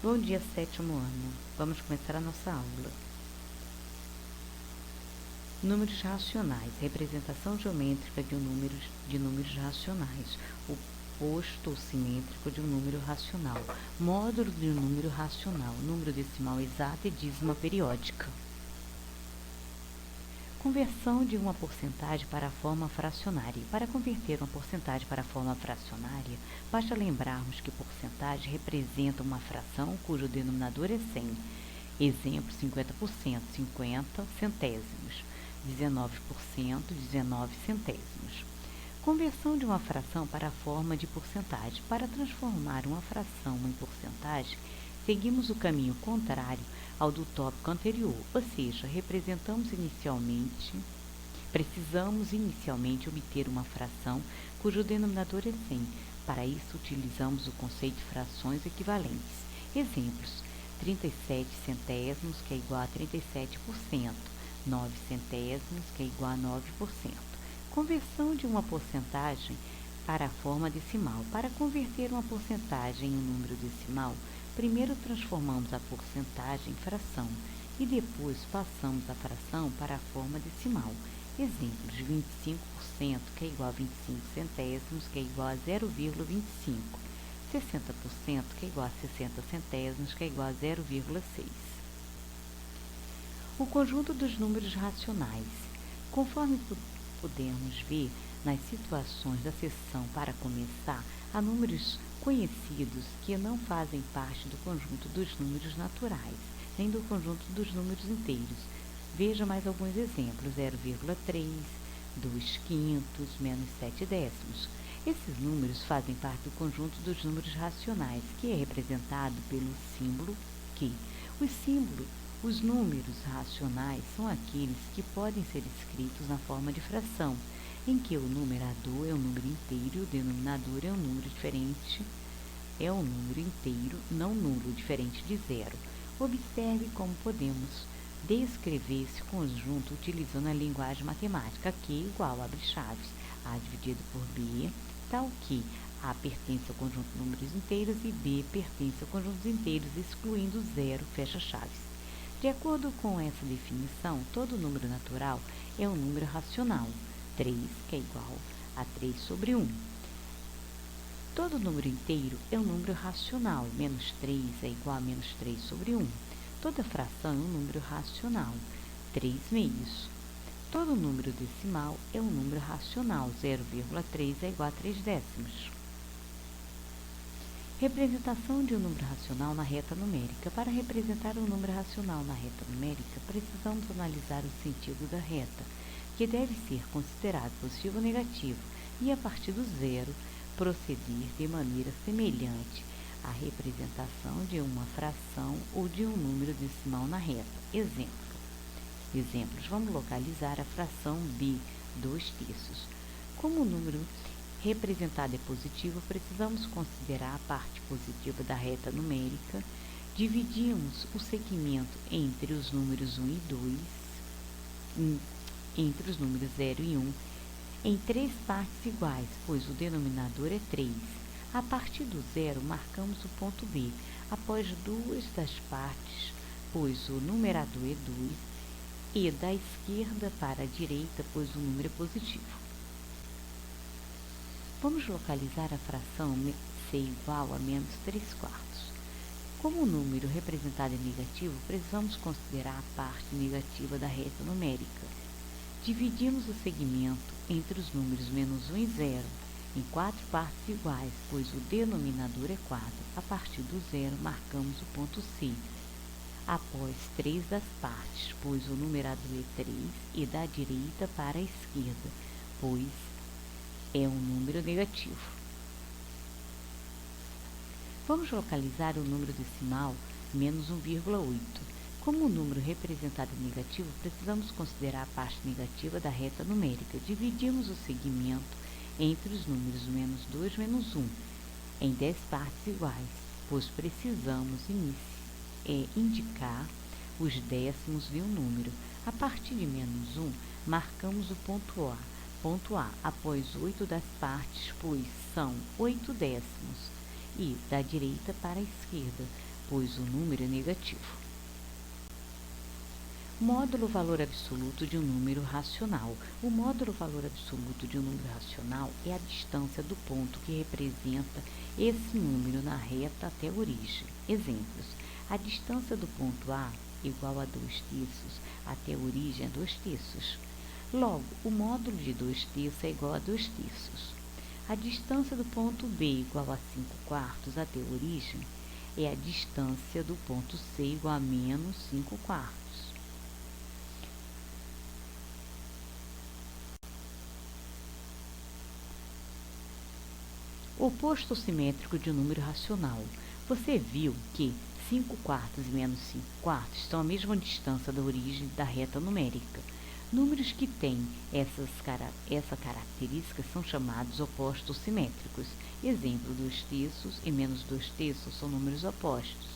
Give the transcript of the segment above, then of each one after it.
Bom dia, sétimo ano. Vamos começar a nossa aula. Números racionais. Representação geométrica de números racionais. O posto simétrico de um número racional. Módulo de um número racional. Número decimal exato e dízima periódica. Conversão de uma porcentagem para a forma fracionária. Para converter uma porcentagem para a forma fracionária, basta lembrarmos que porcentagem representa uma fração cujo denominador é 100. Exemplo, 50%, 50 centésimos. 19%, 19 centésimos. Conversão de uma fração para a forma de porcentagem. Para transformar uma fração em porcentagem, seguimos o caminho contrário ao do tópico anterior, ou seja, precisamos inicialmente obter uma fração cujo denominador é 100. Para isso, utilizamos o conceito de frações equivalentes. Exemplos: 37 centésimos, que é igual a 37%, 9 centésimos, que é igual a 9%. Conversão de uma porcentagem para a forma decimal. Para converter uma porcentagem em um número decimal, primeiro transformamos a porcentagem em fração e depois passamos a fração para a forma decimal. Exemplos: 25%, que é igual a 25 centésimos, que é igual a 0,25. 60%, que é igual a 60 centésimos, que é igual a 0,6. O conjunto dos números racionais. Conforme podemos ver nas situações da seção para começar, há números conhecidos que não fazem parte do conjunto dos números naturais, nem do conjunto dos números inteiros. Veja mais alguns exemplos: 0,3, 2 quintos, menos 7 décimos. Esses números fazem parte do conjunto dos números racionais, que é representado pelo símbolo Q. Os números racionais são aqueles que podem ser escritos na forma de fração, em que o numerador é um número inteiro e o denominador é um número inteiro não nulo, diferente de zero. Observe como podemos descrever esse conjunto utilizando a linguagem matemática. Q igual, abre chaves, A dividido por B, tal que A pertence ao conjunto de números inteiros e B pertence ao conjunto de inteiros, excluindo zero, fecha chaves. De acordo com essa definição, todo número natural é um número racional. 3, que é igual a 3 sobre 1. Todo número inteiro é um número racional. Menos 3 é igual a menos 3 sobre 1. Toda fração é um número racional. 3 meios. Todo número decimal é um número racional. 0,3 é igual a 3 décimos. Representação de um número racional na reta numérica. Para representar um número racional na reta numérica, precisamos analisar o sentido da reta, que deve ser considerado positivo ou negativo, e a partir do zero, proceder de maneira semelhante à representação de uma fração ou de um número decimal na reta. Exemplos. Vamos localizar a fração b, 2/3. Como o número representado é positivo, precisamos considerar a parte positiva da reta numérica. Dividimos o segmento entre os números 1 e 2, entre os números 0 e 1, em 3 partes iguais, pois o denominador é 3. A partir do zero, marcamos o ponto B, após 2 das partes, pois o numerador é 2, e da esquerda para a direita, pois o número é positivo. Vamos localizar a fração C igual a menos 3/4. Como o número representado é negativo, precisamos considerar a parte negativa da reta numérica. Dividimos o segmento entre os números menos 1 e 0 em 4 partes iguais, pois o denominador é 4. A partir do zero, marcamos o ponto C, após 3 das partes, pois o numerador é 3, e da direita para a esquerda, pois é um número negativo. Vamos localizar o número decimal menos 1,8. Como o número representado é negativo, precisamos considerar a parte negativa da reta numérica. Dividimos o segmento entre os números menos 2 e menos 1 em 10 partes iguais, pois precisamos indicar os décimos de um número. A partir de menos 1, marcamos o ponto A, após 8 das partes, pois são 8 décimos, e da direita para a esquerda, pois o número é negativo. Módulo valor absoluto de um número racional. O módulo valor absoluto de um número racional é a distância do ponto que representa esse número na reta até a origem. Exemplos: a distância do ponto A igual a 2/3 até a origem é 2/3. Logo, o módulo de 2/3 é igual a 2/3. A distância do ponto B igual a 5/4 até a origem é a distância do ponto C igual a menos 5/4. Oposto simétrico de um número racional. Você viu que 5/4 e menos 5/4 estão à mesma distância da origem da reta numérica. Números que têm essa característica são chamados opostos simétricos. Exemplo: 2/3 e menos 2/3 são números opostos.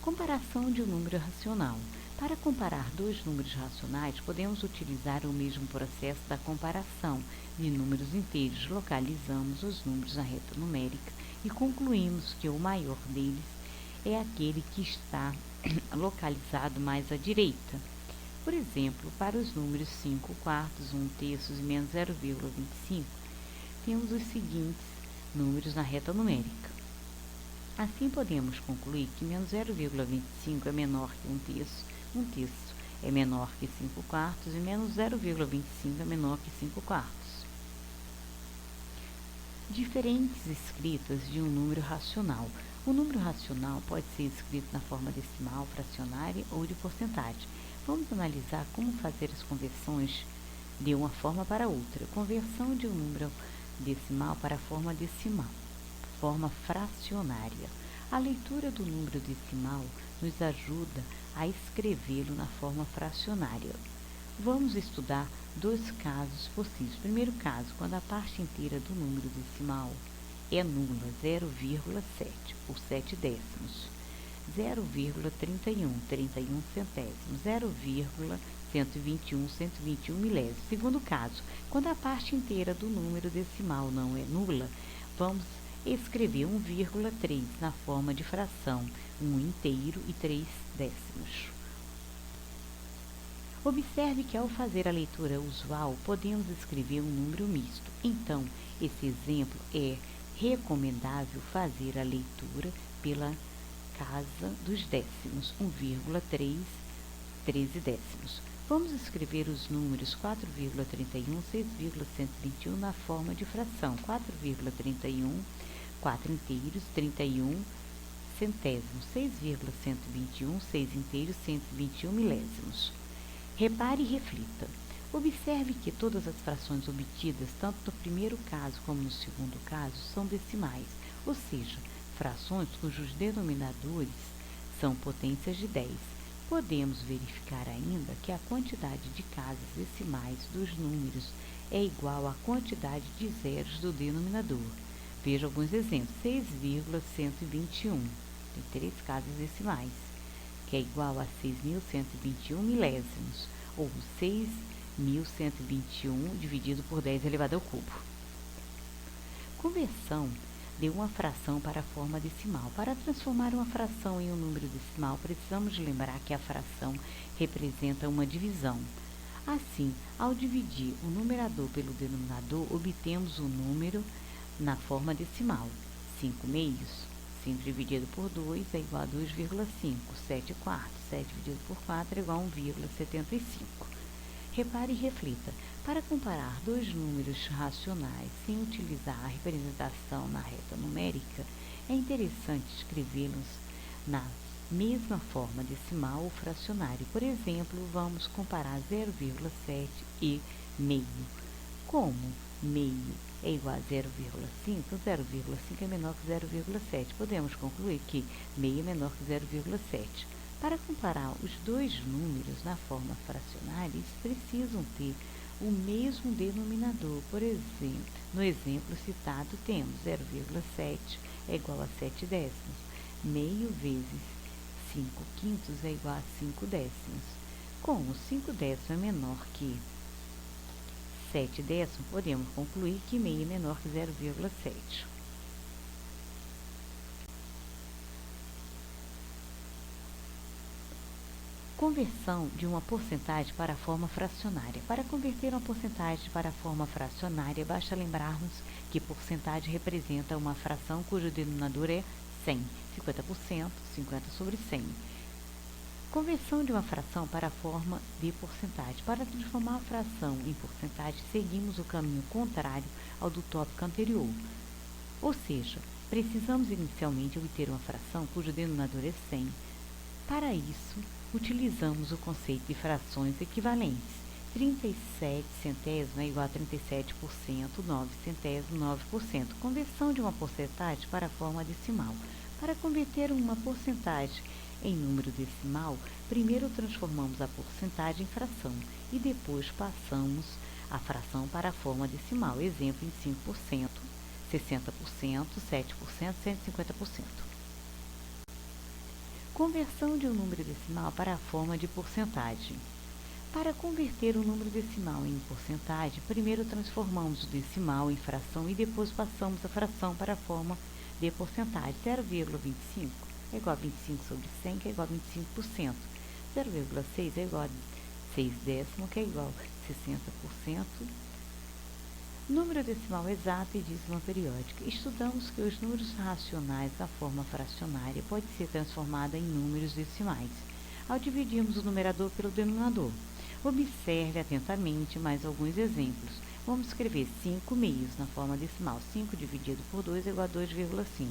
Comparação de um número racional. Para comparar dois números racionais, podemos utilizar o mesmo processo da comparação de números inteiros. Localizamos os números na reta numérica e concluímos que o maior deles é aquele que está localizado mais à direita. Por exemplo, para os números 5/4, 1/3 e menos 0,25, temos os seguintes números na reta numérica. Assim, podemos concluir que menos 0,25 é menor que 1/3, 1/3 é menor que 5/4 e menos 0,25 é menor que 5/4. Diferentes escritas de um número racional. O número racional pode ser escrito na forma decimal, fracionária ou de porcentagem. Vamos analisar como fazer as conversões de uma forma para outra. Conversão de um número decimal para a forma decimal. Forma fracionária. A leitura do número decimal nos ajuda a escrevê-lo na forma fracionária. Vamos estudar dois casos possíveis. Primeiro caso, quando a parte inteira do número decimal é nula, 0,7 ou 7/10, 0,31, 31 centésimos, 0,121, 121 milésimos. Segundo caso, quando a parte inteira do número decimal não é nula, vamos escrever 1,3 na forma de fração, 1 inteiro e 3/10. Observe que ao fazer a leitura usual, podemos escrever um número misto. Então, esse exemplo é recomendável fazer a leitura pela casa dos décimos, 1,3, 13/10. Vamos escrever os números 4,31, 6,121 na forma de fração, 4,31, 4 inteiros, 31 centésimos, 6,121, 6 inteiros, 121 milésimos. Repare e reflita. Observe que todas as frações obtidas, tanto no primeiro caso como no segundo caso, são decimais, ou seja, frações cujos denominadores são potências de 10. Podemos verificar ainda que a quantidade de casas decimais dos números é igual à quantidade de zeros do denominador. Veja alguns exemplos. 6,121 tem 3 casas decimais, que é igual a 6.121 milésimos, ou 6.121 dividido por 10 elevado ao cubo. Conversão de uma fração para a forma decimal. Para transformar uma fração em um número decimal, precisamos lembrar que a fração representa uma divisão. Assim, ao dividir o numerador pelo denominador, obtemos o número na forma decimal. 5 meios. 5 dividido por 2 é igual a 2,5. 7 quartos. 7 dividido por 4 é igual a 1,75. Repare e reflita. Para comparar dois números racionais sem utilizar a representação na reta numérica, é interessante escrevê-los na mesma forma decimal ou fracionária. Por exemplo, vamos comparar 0,7 e meio. Como meio é igual a 0,5, 0,5 é menor que 0,7. Podemos concluir que meio é menor que 0,7. Para comparar os dois números na forma fracionária, eles precisam ter o mesmo denominador. Por exemplo, no exemplo citado, temos 0,7 é igual a 7/10. Meio vezes 5/5 é igual a 5/10. Como 5/10 é menor que 7/10, podemos concluir que meio é menor que 0,7. Conversão de uma porcentagem para a forma fracionária. Para converter uma porcentagem para a forma fracionária, basta lembrarmos que porcentagem representa uma fração cujo denominador é 100, 50%, 50 sobre 100. Conversão de uma fração para a forma de porcentagem. Para transformar a fração em porcentagem, seguimos o caminho contrário ao do tópico anterior. Ou seja, precisamos inicialmente obter uma fração cujo denominador é 100. Para isso, utilizamos o conceito de frações equivalentes. 37 centésimos é igual a 37%, 9 centésimos, 9%. Conversão de uma porcentagem para a forma decimal. Para converter uma porcentagem em número decimal, primeiro transformamos a porcentagem em fração e depois passamos a fração para a forma decimal. Exemplo em 5%, 60%, 7%, 150%. Conversão de um número decimal para a forma de porcentagem. Para converter um número decimal em porcentagem, primeiro transformamos o decimal em fração e depois passamos a fração para a forma de porcentagem. 0,25 é igual a 25 sobre 100, que é igual a 25%. 0,6 é igual a 6 décimos, que é igual a 60%. Número decimal exato e dízima periódica. Estudamos que os números racionais da forma fracionária podem ser transformados em números decimais, ao dividirmos o numerador pelo denominador. Observe atentamente mais alguns exemplos. Vamos escrever 5 meios na forma decimal. 5 dividido por 2 é igual a 2,5.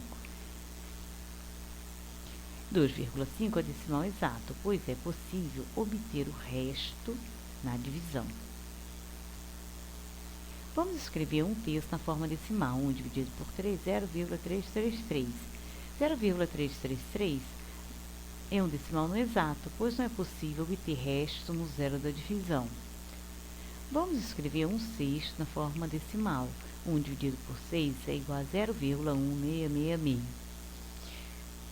2,5 é decimal exato, pois é possível obter o resto na divisão. Vamos escrever um terço na forma decimal. 1 dividido por 3, 0,333. 0,333 é um decimal não exato, pois não é possível obter resto no zero da divisão. Vamos escrever um sexto na forma decimal. 1 dividido por 6 é igual a 0,1666.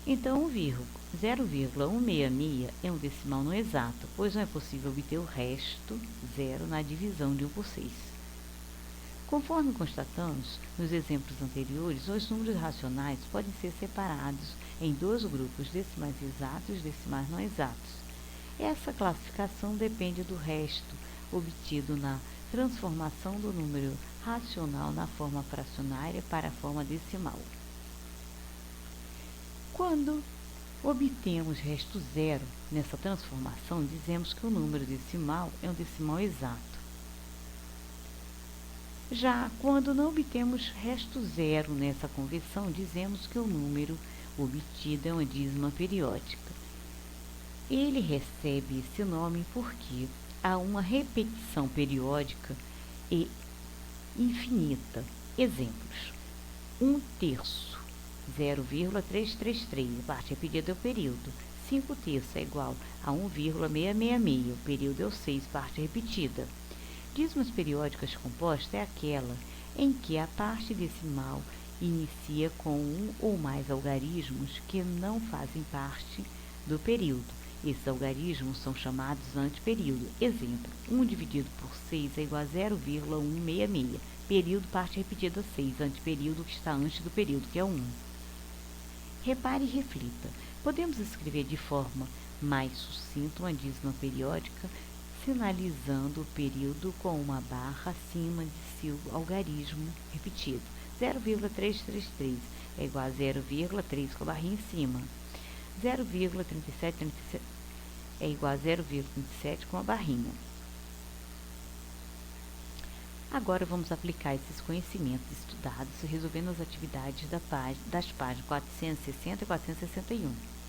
Então, 0,166 é um decimal não exato, pois não é possível obter o resto, zero, na divisão de 1 por 6. Conforme constatamos nos exemplos anteriores, os números racionais podem ser separados em dois grupos, decimais exatos e decimais não exatos. Essa classificação depende do resto obtido na transformação do número racional na forma fracionária para a forma decimal. Quando obtemos resto zero nessa transformação, dizemos que o número decimal é um decimal exato. Já quando não obtemos resto zero nessa conversão, dizemos que o número obtido é uma dízima periódica. Ele recebe esse nome porque há uma repetição periódica e infinita. Exemplos: 1 terço, 0,333, a parte repetida é o período. 5 terços é igual a 1,666, o período é o 6, parte repetida. Dízimas periódicas compostas é aquela em que a parte decimal inicia com um ou mais algarismos que não fazem parte do período. Esses algarismos são chamados antiperíodo. Exemplo: 1 dividido por 6 é igual a 0,166. Período, parte repetida 6, antiperíodo que está antes do período, que é o 1. Repare e reflita. Podemos escrever de forma mais sucinta uma dízima periódica, sinalizando o período com uma barra acima de seu algarismo repetido. 0,333 é igual a 0,3 com a barrinha em cima. 0,3737 é igual a 0,27 com a barrinha. Agora vamos aplicar esses conhecimentos estudados resolvendo as atividades das páginas 460 e 461.